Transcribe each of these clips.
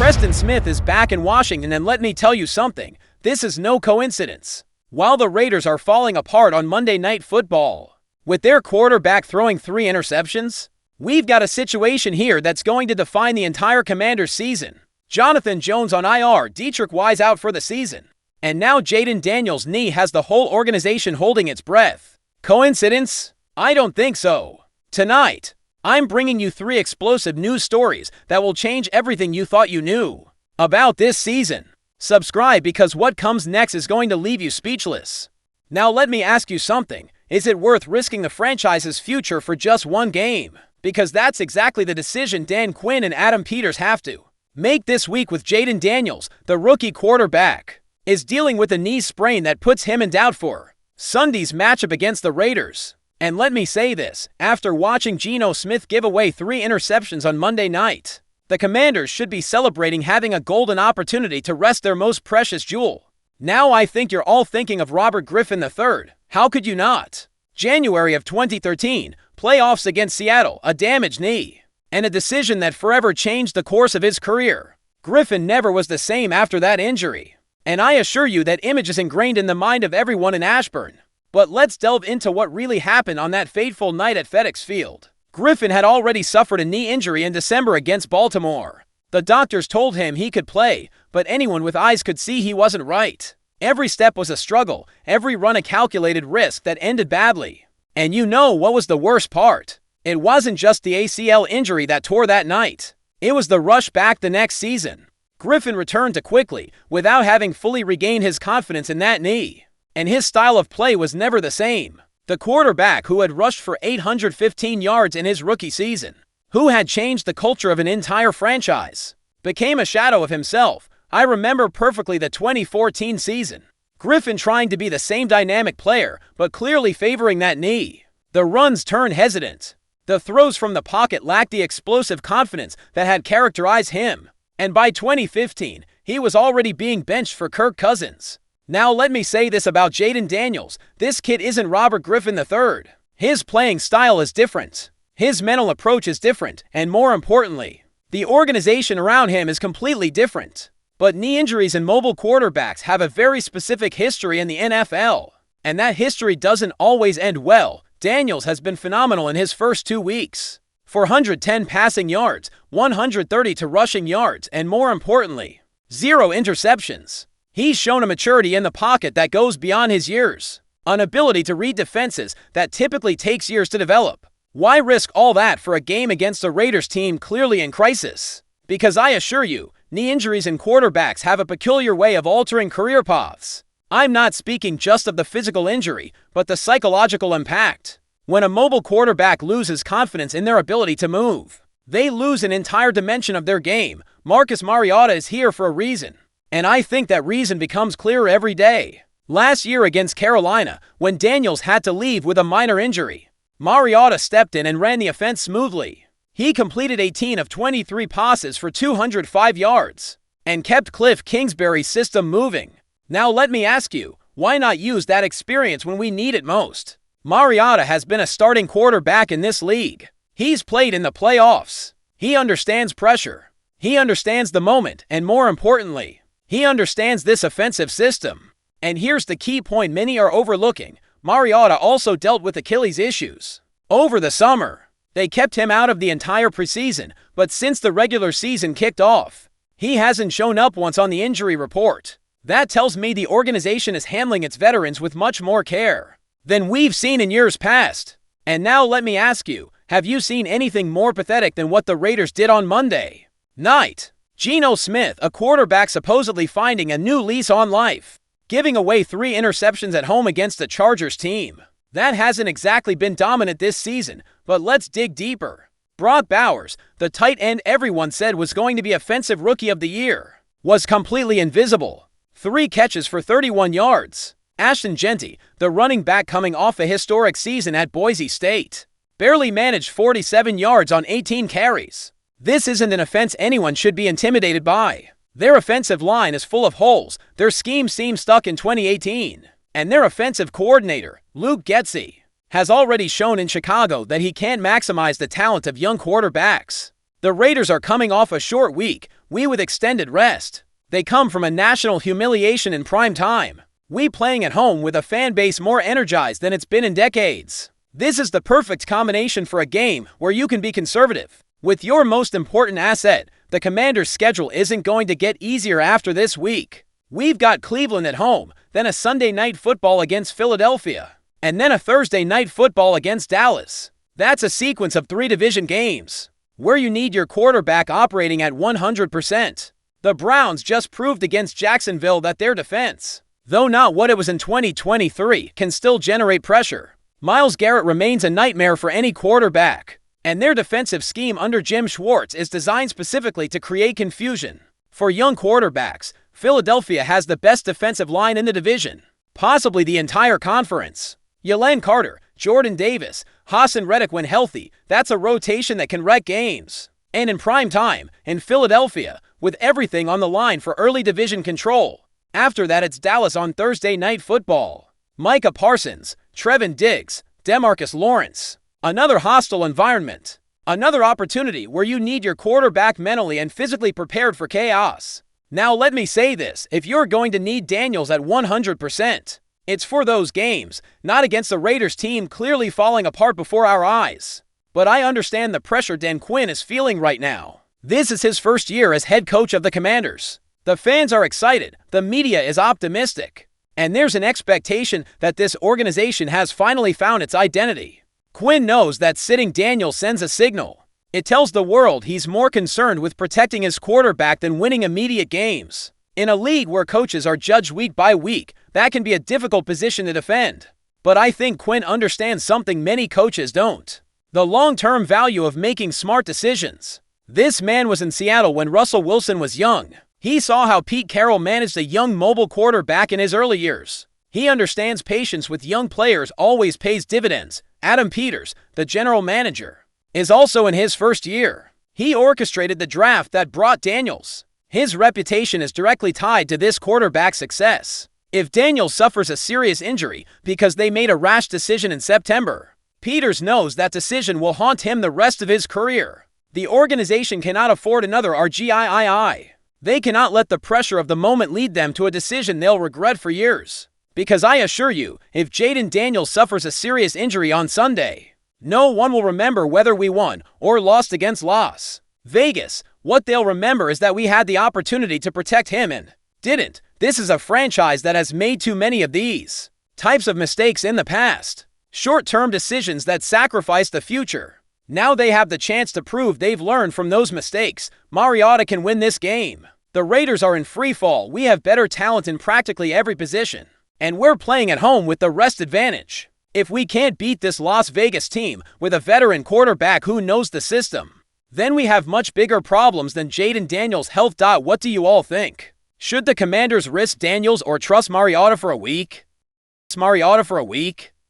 Preston Smith is back in Washington, and let me tell you something, this is no coincidence. While the Raiders are falling apart on Monday Night Football, with their quarterback throwing 3 interceptions, we've got a situation here that's going to define the entire Commanders season. Jonathan Jones on IR, Dietrich Wise out for the season, and now Jaden Daniels' knee has the whole organization holding its breath. Coincidence? I don't think so. Tonight, I'm bringing you 3 explosive news stories that will change everything you thought you knew about this season. Subscribe because what comes next is going to leave you speechless. Now let me ask you something. Is it worth risking the franchise's future for just one game? Because that's exactly the decision Dan Quinn and Adam Peters have to make this week with Jaden Daniels, the rookie quarterback, is dealing with a knee sprain that puts him in doubt for Sunday's matchup against the Raiders. And let me say this, after watching Geno Smith give away 3 interceptions on Monday night, the Commanders should be celebrating having a golden opportunity to rest their most precious jewel. Now I think you're all thinking of Robert Griffin III. How could you not? January of 2013, playoffs against Seattle, a damaged knee, and a decision that forever changed the course of his career. Griffin never was the same after that injury, and I assure you that image is ingrained in the mind of everyone in Ashburn. But let's delve into what really happened on that fateful night at FedEx Field. Griffin had already suffered a knee injury in December against Baltimore. The doctors told him he could play, but anyone with eyes could see he wasn't right. Every step was a struggle, every run a calculated risk that ended badly. And you know what was the worst part? It wasn't just the ACL injury that tore that night. It was the rush back the next season. Griffin returned too quickly, without having fully regained his confidence in that knee. And his style of play was never the same. The quarterback who had rushed for 815 yards in his rookie season, who had changed the culture of an entire franchise, became a shadow of himself. I remember perfectly the 2014 season. Griffin trying to be the same dynamic player, but clearly favoring that knee. The runs turned hesitant. The throws from the pocket lacked the explosive confidence that had characterized him. And by 2015, he was already being benched for Kirk Cousins. Now let me say this about Jaden Daniels. This kid isn't Robert Griffin III. His playing style is different. His mental approach is different. And more importantly, the organization around him is completely different. But knee injuries in mobile quarterbacks have a very specific history in the NFL. And that history doesn't always end well. Daniels has been phenomenal in his first 2 weeks. 410 passing yards, 132 rushing yards, and more importantly, 0 interceptions. He's shown a maturity in the pocket that goes beyond his years, an ability to read defenses that typically takes years to develop. Why risk all that for a game against a Raiders team clearly in crisis? Because I assure you, knee injuries in quarterbacks have a peculiar way of altering career paths. I'm not speaking just of the physical injury, but the psychological impact. When a mobile quarterback loses confidence in their ability to move, they lose an entire dimension of their game. Marcus Mariota is here for a reason. And I think that reason becomes clearer every day. Last year against Carolina, when Daniels had to leave with a minor injury, Mariota stepped in and ran the offense smoothly. He completed 18 of 23 passes for 205 yards and kept Cliff Kingsbury's system moving. Now let me ask you, why not use that experience when we need it most? Mariota has been a starting quarterback in this league. He's played in the playoffs. He understands pressure. He understands the moment, and more importantly, he understands this offensive system. And here's the key point many are overlooking. Mariota also dealt with Achilles issues over the summer. They kept him out of the entire preseason, but since the regular season kicked off, he hasn't shown up once on the injury report. That tells me the organization is handling its veterans with much more care than we've seen in years past. And now let me ask you, have you seen anything more pathetic than what the Raiders did on Monday night? Geno Smith, a quarterback supposedly finding a new lease on life, giving away 3 interceptions at home against the Chargers team. That hasn't exactly been dominant this season, but let's dig deeper. Brock Bowers, the tight end everyone said was going to be Offensive Rookie of the Year, was completely invisible. 3 catches for 31 yards. Ashton Jeanty, the running back coming off a historic season at Boise State, barely managed 47 yards on 18 carries. This isn't an offense anyone should be intimidated by. Their offensive line is full of holes. Their scheme seems stuck in 2018. And their offensive coordinator, Luke Getsy, has already shown in Chicago that he can't maximize the talent of young quarterbacks. The Raiders are coming off a short week, We with extended rest. They come from a national humiliation in prime time. We playing at home with a fan base more energized than it's been in decades. This is the perfect combination for a game where you can be conservative. With your most important asset, the Commanders' schedule isn't going to get easier after this week. We've got Cleveland at home, then a Sunday night football against Philadelphia, and then a Thursday night football against Dallas. That's a sequence of 3 division games, where you need your quarterback operating at 100%. The Browns just proved against Jacksonville that their defense, though not what it was in 2023, can still generate pressure. Myles Garrett remains a nightmare for any quarterback, and their defensive scheme under Jim Schwartz is designed specifically to create confusion. For young quarterbacks, Philadelphia has the best defensive line in the division, possibly the entire conference. Jalen Carter, Jordan Davis, Hassan Reddick when healthy, that's a rotation that can wreck games. And in prime time, in Philadelphia, with everything on the line for early division control. After that, it's Dallas on Thursday Night Football. Micah Parsons, Trevon Diggs, DeMarcus Lawrence. Another hostile environment. Another opportunity where you need your quarterback mentally and physically prepared for chaos. Now let me say this, if you're going to need Daniels at 100%, it's for those games, not against the Raiders team clearly falling apart before our eyes. But I understand the pressure Dan Quinn is feeling right now. This is his first year as head coach of the Commanders. The fans are excited, the media is optimistic, and there's an expectation that this organization has finally found its identity. Quinn knows that sitting Daniels sends a signal. It tells the world he's more concerned with protecting his quarterback than winning immediate games. In a league where coaches are judged week by week, that can be a difficult position to defend. But I think Quinn understands something many coaches don't. The long-term value of making smart decisions. This man was in Seattle when Russell Wilson was young. He saw how Pete Carroll managed a young mobile quarterback in his early years. He understands patience with young players always pays dividends. Adam Peters, the general manager, is also in his first year. He orchestrated the draft that brought Daniels. His reputation is directly tied to this quarterback's success. If Daniels suffers a serious injury because they made a rash decision in September, Peters knows that decision will haunt him the rest of his career. The organization cannot afford another RGIII. They cannot let the pressure of the moment lead them to a decision they'll regret for years. Because I assure you, if Jaden Daniels suffers a serious injury on Sunday, no one will remember whether we won or lost against Las Vegas. What they'll remember is that we had the opportunity to protect him and didn't. This is a franchise that has made too many of these types of mistakes in the past. Short-term decisions that sacrifice the future. Now they have the chance to prove they've learned from those mistakes. Mariota can win this game. The Raiders are in free fall. We have better talent in practically every position. And we're playing at home with the rest advantage. If we can't beat this Las Vegas team with a veteran quarterback who knows the system, then we have much bigger problems than Jaden Daniels' health. What do you all think? Should the Commanders risk Daniels or trust Mariota for a week?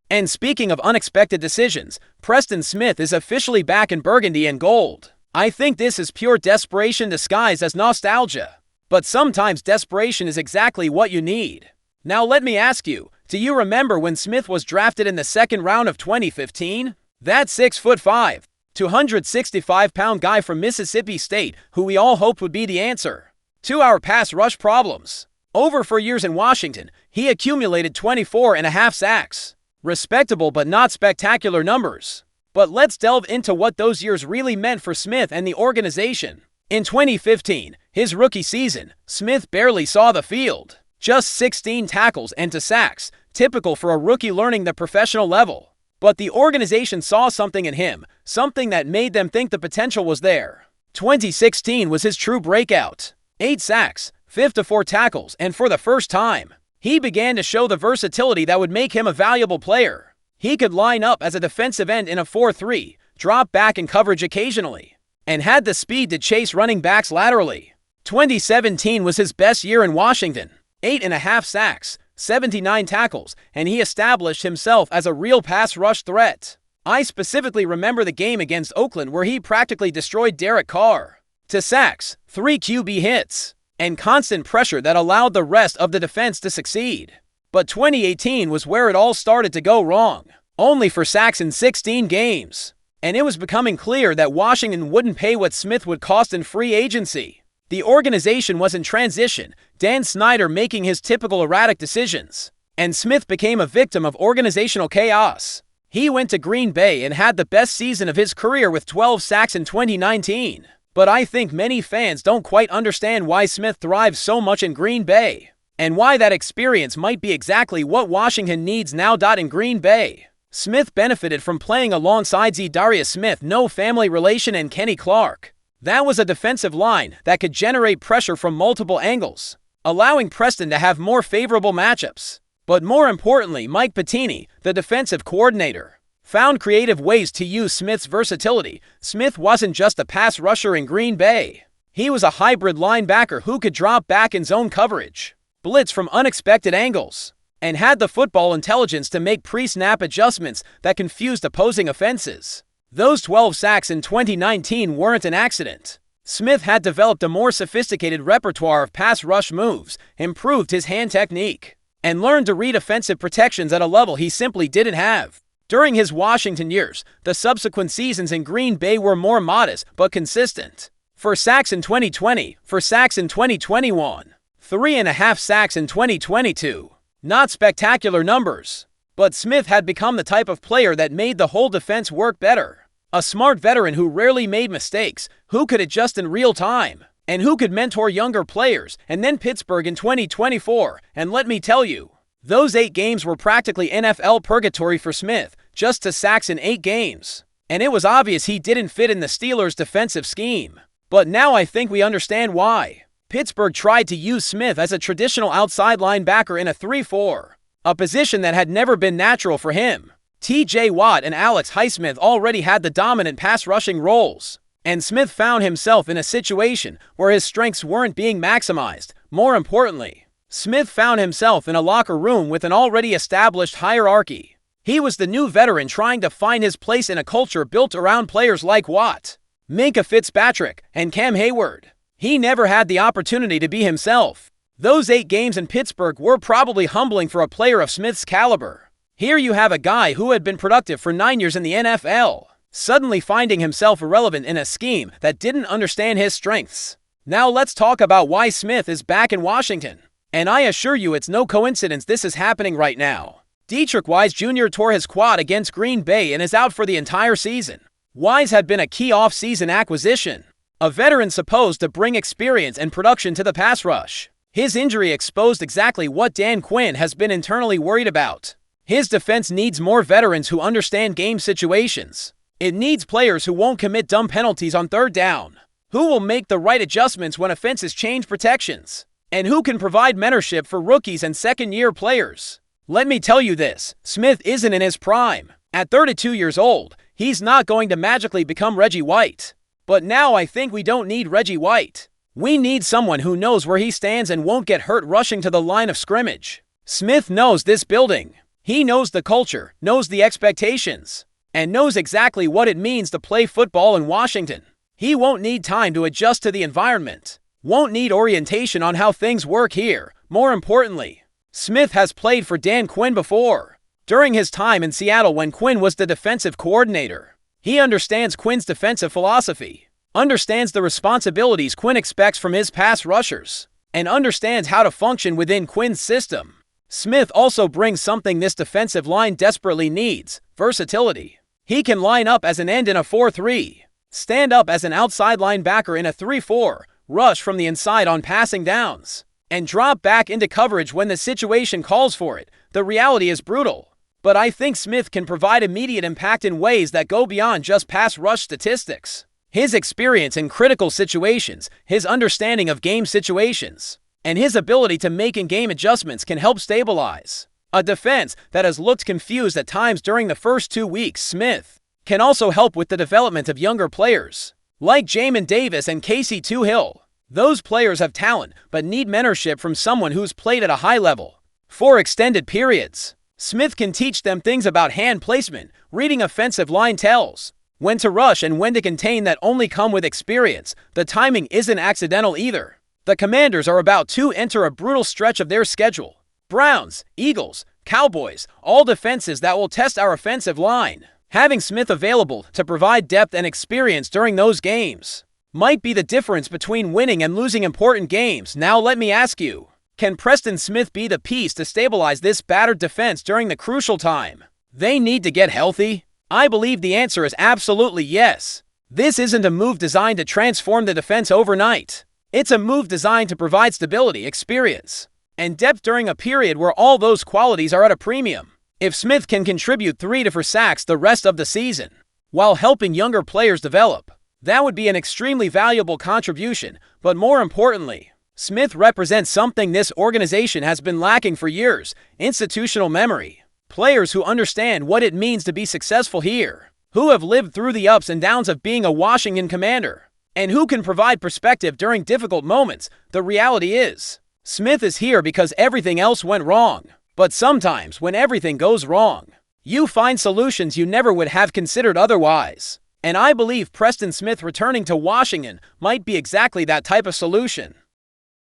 And speaking of unexpected decisions, Preston Smith is officially back in Burgundy and Gold. I think this is pure desperation disguised as nostalgia. But sometimes desperation is exactly what you need. Now let me ask you, do you remember when Smith was drafted in the second round of 2015? That 6'5", 265-pound guy from Mississippi State who we all hoped would be the answer to our pass rush problems. Over 4 years in Washington, he accumulated 24.5 sacks. Respectable but not spectacular numbers. But let's delve into what those years really meant for Smith and the organization. In 2015, his rookie season, Smith barely saw the field. Just 16 tackles and 2 sacks, typical for a rookie learning the professional level. But the organization saw something in him, something that made them think the potential was there. 2016 was his true breakout. 8 sacks, 54 tackles, and for the first time, he began to show the versatility that would make him a valuable player. He could line up as a defensive end in a 4-3, drop back in coverage occasionally, and had the speed to chase running backs laterally. 2017 was his best year in Washington. 8.5 sacks, 79 tackles, and he established himself as a real pass rush threat. I specifically remember the game against Oakland where he practically destroyed Derek Carr. 2 sacks, 3 QB hits, and constant pressure that allowed the rest of the defense to succeed. But 2018 was where it all started to go wrong. Only 4 sacks in 16 games. And it was becoming clear that Washington wouldn't pay what Smith would cost in free agency. The organization was in transition, Dan Snyder making his typical erratic decisions, and Smith became a victim of organizational chaos. He went to Green Bay and had the best season of his career with 12 sacks in 2019. But I think many fans don't quite understand why Smith thrives so much in Green Bay, and why that experience might be exactly what Washington needs now. In Green Bay, Smith benefited from playing alongside Darius Smith, no family relation, and Kenny Clark. That was a defensive line that could generate pressure from multiple angles, allowing Preston to have more favorable matchups. But more importantly, Mike Pettine, the defensive coordinator, found creative ways to use Smith's versatility. Smith wasn't just a pass rusher in Green Bay. He was a hybrid linebacker who could drop back in zone coverage, blitz from unexpected angles, and had the football intelligence to make pre-snap adjustments that confused opposing offenses. Those 12 sacks in 2019 weren't an accident. Smith had developed a more sophisticated repertoire of pass rush moves, improved his hand technique, and learned to read offensive protections at a level he simply didn't have. During his Washington years, the subsequent seasons in Green Bay were more modest but consistent. 4 sacks in 2020, 4 sacks in 2021, 3.5 sacks in 2022. Not spectacular numbers, but Smith had become the type of player that made the whole defense work better. A smart veteran who rarely made mistakes, who could adjust in real time, and who could mentor younger players. And then Pittsburgh in 2024, and let me tell you, those 8 games were practically NFL purgatory for Smith, just 2 sacks in 8 games. And it was obvious he didn't fit in the Steelers' defensive scheme. But now I think we understand why. Pittsburgh tried to use Smith as a traditional outside linebacker in a 3-4, a position that had never been natural for him. T.J. Watt and Alex Highsmith already had the dominant pass rushing roles, and Smith found himself in a situation where his strengths weren't being maximized. More importantly, Smith found himself in a locker room with an already established hierarchy. He was the new veteran trying to find his place in a culture built around players like Watt, Minkah Fitzpatrick, and Cam Hayward. He never had the opportunity to be himself. Those 8 games in Pittsburgh were probably humbling for a player of Smith's caliber. Here you have a guy who had been productive for 9 years in the NFL, suddenly finding himself irrelevant in a scheme that didn't understand his strengths. Now let's talk about why Smith is back in Washington. And I assure you it's no coincidence this is happening right now. Dietrich Wise Jr. tore his quad against Green Bay and is out for the entire season. Wise had been a key off-season acquisition, a veteran supposed to bring experience and production to the pass rush. His injury exposed exactly what Dan Quinn has been internally worried about. His defense needs more veterans who understand game situations. It needs players who won't commit dumb penalties on 3rd down, who will make the right adjustments when offenses change protections, and who can provide mentorship for rookies and second-year players. Let me tell you this, Smith isn't in his prime. At 32 years old, he's not going to magically become Reggie White. But now I think we don't need Reggie White. We need someone who knows where he stands and won't get hurt rushing to the line of scrimmage. Smith knows this building. He knows the culture, knows the expectations, and knows exactly what it means to play football in Washington. He won't need time to adjust to the environment, won't need orientation on how things work here. More importantly, Smith has played for Dan Quinn before, during his time in Seattle when Quinn was the defensive coordinator. He understands Quinn's defensive philosophy, understands the responsibilities Quinn expects from his pass rushers, and understands how to function within Quinn's system. Smith also brings something this defensive line desperately needs: versatility. He can line up as an end in a 4-3, stand up as an outside linebacker in a 3-4, rush from the inside on passing downs, and drop back into coverage when the situation calls for it. The reality is brutal, but I think Smith can provide immediate impact in ways that go beyond just pass rush statistics. His experience in critical situations, his understanding of game situations, and his ability to make in-game adjustments can help stabilize a defense that has looked confused at times during the first 2 weeks. Smith can also help with the development of younger players, like Jamin Davis and Casey Toohill. Those players have talent, but need mentorship from someone who's played at a high level for extended periods. Smith can teach them things about hand placement, reading offensive line tells, when to rush and when to contain that only come with experience. The timing isn't accidental either. The Commanders are about to enter a brutal stretch of their schedule. Browns, Eagles, Cowboys, all defenses that will test our offensive line. Having Smith available to provide depth and experience during those games might be the difference between winning and losing important games. Now let me ask you, can Preston Smith be the piece to stabilize this battered defense during the crucial time they need to get healthy? I believe the answer is absolutely yes. This isn't a move designed to transform the defense overnight. It's a move designed to provide stability, experience, and depth during a period where all those qualities are at a premium. If Smith can contribute 3 to 4 sacks the rest of the season, while helping younger players develop, that would be an extremely valuable contribution. But more importantly, Smith represents something this organization has been lacking for years: institutional memory. Players who understand what it means to be successful here, who have lived through the ups and downs of being a Washington Commander, and who can provide perspective during difficult moments. The reality is, Smith is here because everything else went wrong. But sometimes, when everything goes wrong, you find solutions you never would have considered otherwise. And I believe Preston Smith returning to Washington might be exactly that type of solution.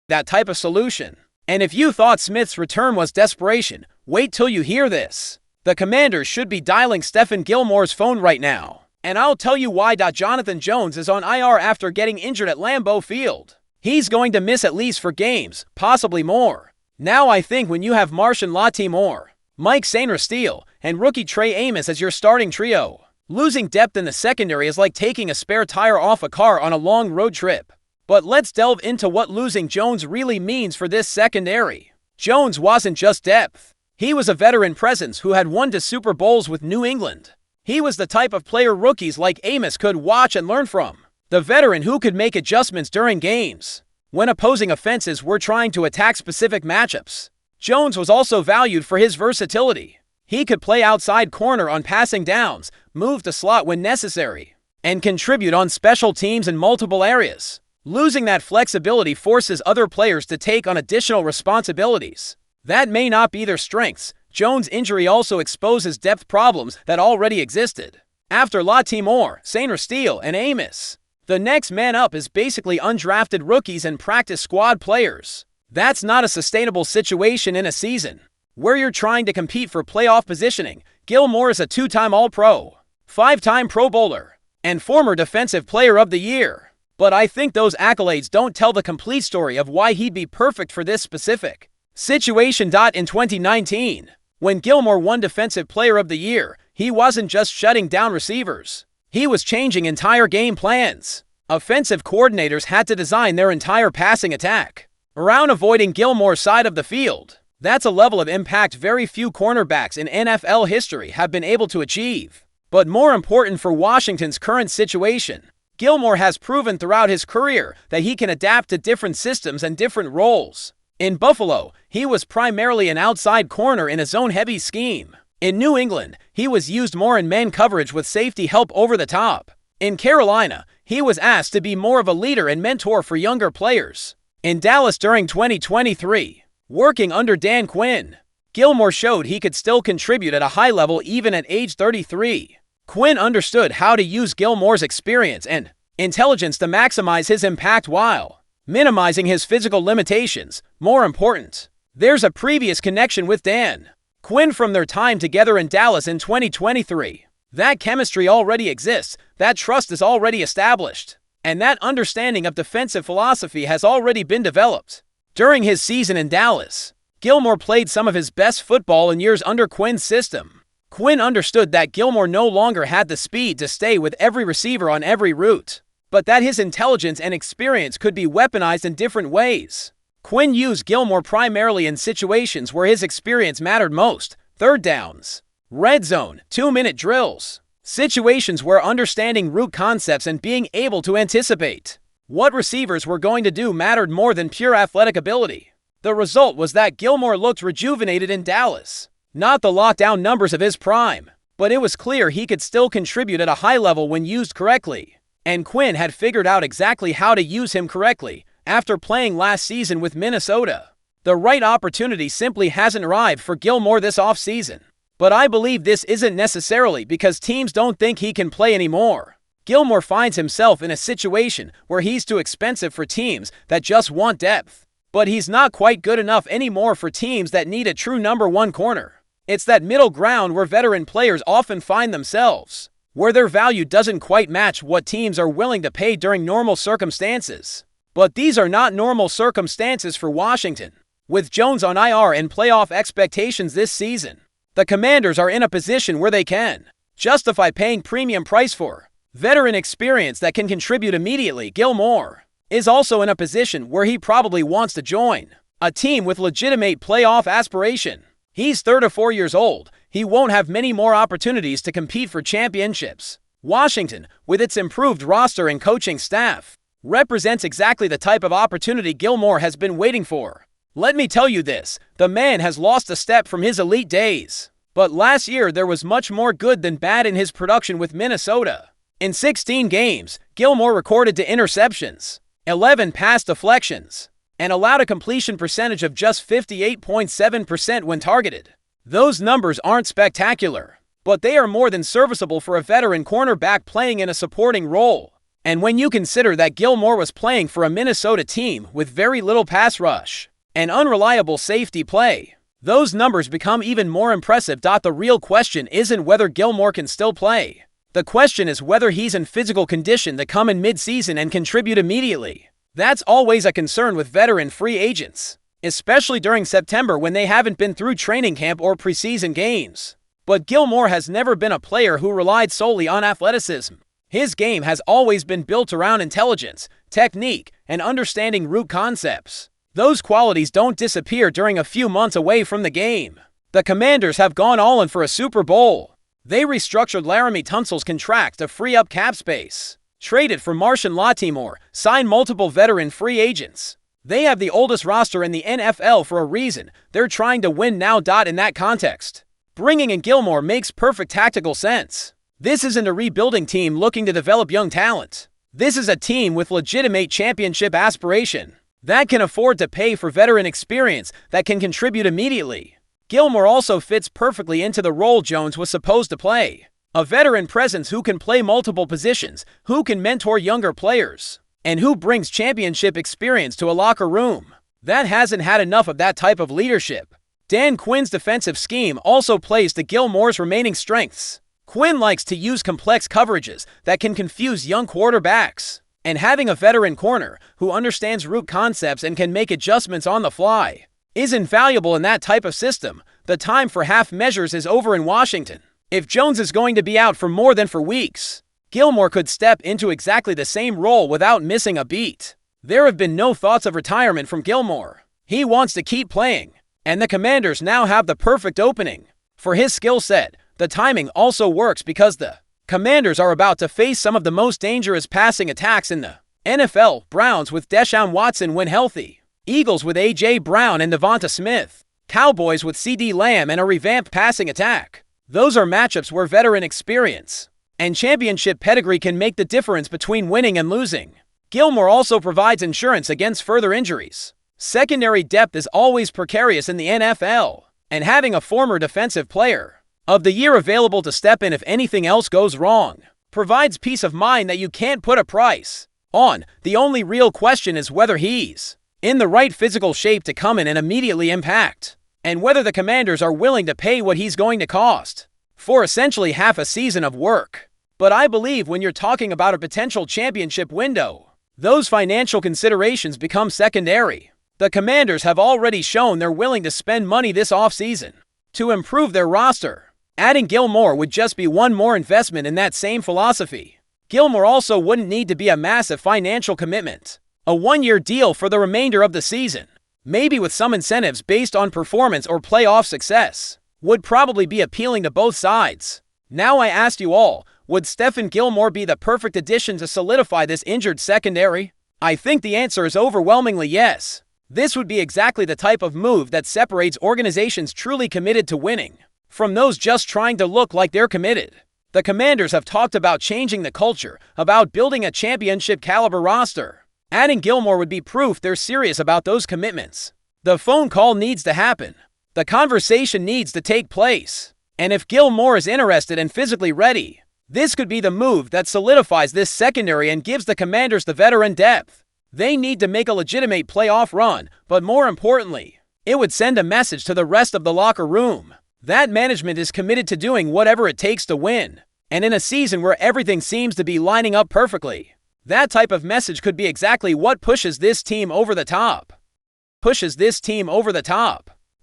And if you thought Smith's return was desperation, wait till you hear this. The Commanders should be dialing Stephon Gilmore's phone right now. And I'll tell you why. Jonathan Jones is on IR after getting injured at Lambeau Field. He's going to miss at least 4 games, possibly more. Now I think when you have Marshon Lattimore, Mike Sainristil, and rookie Trey Amos as your starting trio, losing depth in the secondary is like taking a spare tire off a car on a long road trip. But let's delve into what losing Jones really means for this secondary. Jones wasn't just depth. He was a veteran presence who had won 2 Super Bowls with New England. He was the type of player rookies like Amos could watch and learn from. The veteran who could make adjustments during games when opposing offenses were trying to attack specific matchups. Jones was also valued for his versatility. He could play outside corner on passing downs, move to slot when necessary, and contribute on special teams in multiple areas. Losing that flexibility forces other players to take on additional responsibilities that may not be their strengths. Jones' injury also exposes depth problems that already existed. After Lattimore, Sainristil, and Amos, the next man up is basically undrafted rookies and practice squad players. That's not a sustainable situation in a season where you're trying to compete for playoff positioning. Gilmore is a 2-time All-Pro, 5-time Pro Bowler, and former Defensive Player of the Year. But I think those accolades don't tell the complete story of why he'd be perfect for this specific situation. In 2019, when Gilmore won Defensive Player of the Year, he wasn't just shutting down receivers. He was changing entire game plans. Offensive coordinators had to design their entire passing attack around avoiding Gilmore's side of the field. That's a level of impact very few cornerbacks in NFL history have been able to achieve. But more important for Washington's current situation, Gilmore has proven throughout his career that he can adapt to different systems and different roles. In Buffalo, he was primarily an outside corner in a zone-heavy scheme. In New England, he was used more in man coverage with safety help over the top. In Carolina, he was asked to be more of a leader and mentor for younger players. In Dallas during 2023, working under Dan Quinn, Gilmore showed he could still contribute at a high level even at age 33. Quinn understood how to use Gilmore's experience and intelligence to maximize his impact while minimizing his physical limitations. More important, there's a previous connection with Dan Quinn from their time together in Dallas in 2023. That chemistry already exists, that trust is already established, and that understanding of defensive philosophy has already been developed. During his season in Dallas, Gilmore played some of his best football in years under Quinn's system. Quinn understood that Gilmore no longer had the speed to stay with every receiver on every route, but that his intelligence and experience could be weaponized in different ways. Quinn used Gilmore primarily in situations where his experience mattered most: 3rd downs, red zone, 2-minute drills, situations where understanding route concepts and being able to anticipate what receivers were going to do mattered more than pure athletic ability. The result was that Gilmore looked rejuvenated in Dallas. Not the lockdown numbers of his prime, but it was clear he could still contribute at a high level when used correctly. And Quinn had figured out exactly how to use him correctly after playing last season with Minnesota. The right opportunity simply hasn't arrived for Gilmore this offseason. But I believe this isn't necessarily because teams don't think he can play anymore. Gilmore finds himself in a situation where he's too expensive for teams that just want depth. But he's not quite good enough anymore for teams that need a true number 1 corner. It's that middle ground where veteran players often find themselves. where their value doesn't quite match what teams are willing to pay during normal circumstances. But these are not normal circumstances for Washington. With Jones on IR and playoff expectations this season, the Commanders are in a position where they can justify paying premium price for veteran experience that can contribute immediately. Gilmore is also in a position where he probably wants to join a team with legitimate playoff aspiration. He's 34 years old. He won't have many more opportunities to compete for championships. Washington, with its improved roster and coaching staff, represents exactly the type of opportunity Gilmore has been waiting for. Let me tell you this, the man has lost a step from his elite days. But last year there was much more good than bad in his production with Minnesota. In 16 games, Gilmore recorded 2 interceptions, 11 pass deflections, and allowed a completion percentage of just 58.7% when targeted. Those numbers aren't spectacular, but they are more than serviceable for a veteran cornerback playing in a supporting role. And when you consider that Gilmore was playing for a Minnesota team with very little pass rush and unreliable safety play, those numbers become even more impressive. The real question isn't whether Gilmore can still play. The question is whether he's in physical condition to come in mid-season and contribute immediately. That's always a concern with veteran free agents, especially during September when they haven't been through training camp or preseason games. But Gilmore has never been a player who relied solely on athleticism. His game has always been built around intelligence, technique, and understanding route concepts. Those qualities don't disappear during a few months away from the game. The Commanders have gone all in for a Super Bowl. They restructured Laramie Tunsil's contract to free up cap space, traded for Martian Latimore, signed multiple veteran free agents. They have the oldest roster in the NFL for a reason. They're trying to win now. In that context, bringing in Gilmore makes perfect tactical sense. This isn't a rebuilding team looking to develop young talent. This is a team with legitimate championship aspiration that can afford to pay for veteran experience that can contribute immediately. Gilmore also fits perfectly into the role Jones was supposed to play. A veteran presence who can play multiple positions, who can mentor younger players, and who brings championship experience to a locker room that hasn't had enough of that type of leadership. Dan Quinn's defensive scheme also plays to Gilmore's remaining strengths. Quinn likes to use complex coverages that can confuse young quarterbacks, and having a veteran corner who understands route concepts and can make adjustments on the fly is invaluable in that type of system. The time for half measures is over in Washington. If Jones is going to be out for more than 4 weeks, Gilmore could step into exactly the same role without missing a beat. There have been no thoughts of retirement from Gilmore. He wants to keep playing, and the Commanders now have the perfect opening for his skill set. The timing also works because the Commanders are about to face some of the most dangerous passing attacks in the NFL. Browns with Deshaun Watson when healthy, Eagles with A.J. Brown and Devonta Smith, Cowboys with C.D. Lamb and a revamped passing attack. Those are matchups where veteran experience and championship pedigree can make the difference between winning and losing. Gilmore also provides insurance against further injuries. Secondary depth is always precarious in the NFL, and having a former defensive player of the year available to step in if anything else goes wrong provides peace of mind that you can't put a price on. The only real question is whether he's in the right physical shape to come in and immediately impact, and whether the Commanders are willing to pay what he's going to cost for essentially half a season of work. But I believe when you're talking about a potential championship window, those financial considerations become secondary. The Commanders have already shown they're willing to spend money this offseason to improve their roster. Adding Gilmore would just be one more investment in that same philosophy. Gilmore also wouldn't need to be a massive financial commitment. A 1-year deal for the remainder of the season, maybe with some incentives based on performance or playoff success, would probably be appealing to both sides. Now I ask you all, would Stephon Gilmore be the perfect addition to solidify this injured secondary? I think the answer is overwhelmingly yes. This would be exactly the type of move that separates organizations truly committed to winning from those just trying to look like they're committed. The Commanders have talked about changing the culture, about building a championship-caliber roster. Adding Gilmore would be proof they're serious about those commitments. The phone call needs to happen. The conversation needs to take place. And if Gilmore is interested and physically ready, this could be the move that solidifies this secondary and gives the Commanders the veteran depth they need to make a legitimate playoff run, but more importantly, it would send a message to the rest of the locker room that management is committed to doing whatever it takes to win. And in a season where everything seems to be lining up perfectly, that type of message could be exactly what pushes this team over the top.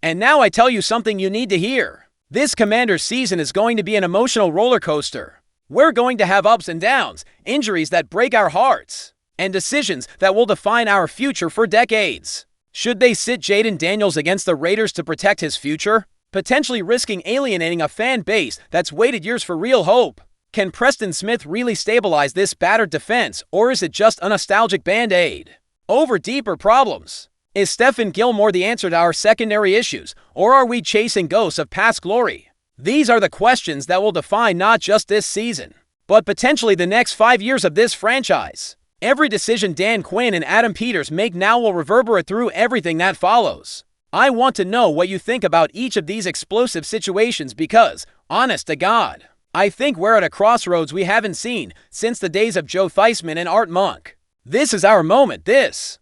And now I tell you something you need to hear. This Commanders season is going to be an emotional roller coaster. We're going to have ups and downs, injuries that break our hearts, and decisions that will define our future for decades. Should they sit Jaden Daniels against the Raiders to protect his future, potentially risking alienating a fan base that's waited years for real hope? Can Preston Smith really stabilize this battered defense, or is it just a nostalgic band-aid over deeper problems? Is Stephon Gilmore the answer to our secondary issues, or are we chasing ghosts of past glory? These are the questions that will define not just this season, but potentially the next 5 years of this franchise. Every decision Dan Quinn and Adam Peters make now will reverberate through everything that follows. I want to know what you think about each of these explosive situations because, honest to God, I think we're at a crossroads we haven't seen since the days of Joe Theismann and Art Monk. This is our moment. This